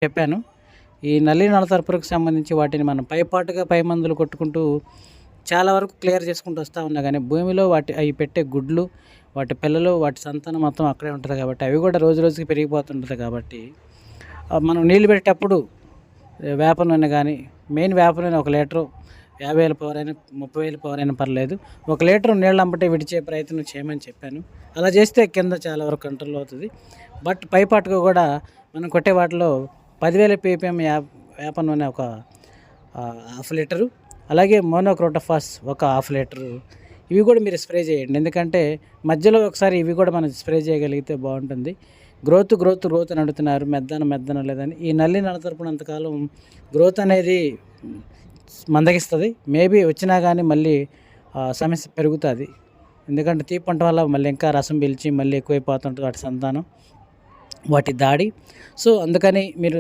చెప్పాను. ఈ నల్లి నలతరపులకు సంబంధించి వాటిని మనం పైపాటుగా పై మందులు కొట్టుకుంటూ చాలా వరకు క్లియర్ చేసుకుంటూ వస్తా ఉన్నా గానీ, భూమిలో అయి పెట్టే గుడ్లు, వాటి పిల్లలు, వాటి సంతానం మొత్తం అక్కడే ఉంటది కాబట్టి, అవి కూడా రోజు రోజుకి పెరిగిపోతుంటది కాబట్టి, మనం నీళ్లు పెట్టేటప్పుడు వేప నూనె గానీ, మెయిన్ వేప నూనె 1 లీటరు 50,000 పవరైనా, 30,000 పవరైనా పర్లేదు. 1 లీటరు నీళ్ళెంబటే విడిచే ప్రయత్నం చేయమని చెప్పాను. అలా చేస్తే కింద చాలా వరకు కంట్రోల్ అవుతది. బట్ పైపాటుగా కూడా మనం కొట్టే వాటిలో 10,000 పీపీఎం వేప నూనె ఒక హాఫ్ లీటరు, అలాగే మోనోక్రోటోఫాస్ ఒక హాఫ్ లీటరు, ఇవి కూడా మీరు స్ప్రే చేయండి. ఎందుకంటే మధ్యలో ఒకసారి ఇవి కూడా మనం స్ప్రే చేయగలిగితే బాగుంటుంది. గ్రోత్ అని అడుగుతున్నారు, మెద్దన లేదని. ఈ నల్లి నలతరపునంతకాలం గ్రోత్ అనేది మందగిస్తుంది. మేబీ వచ్చినా కానీ మళ్ళీ సమస్య పెరుగుతుంది. ఎందుకంటే తీపి పంట వల్ల మళ్ళీ ఇంకా రసం పీల్చి మళ్ళీ ఎక్కువైపోతుంటుంది వాటి సంతానం, వాటి దాడి. సో అందుకని మీరు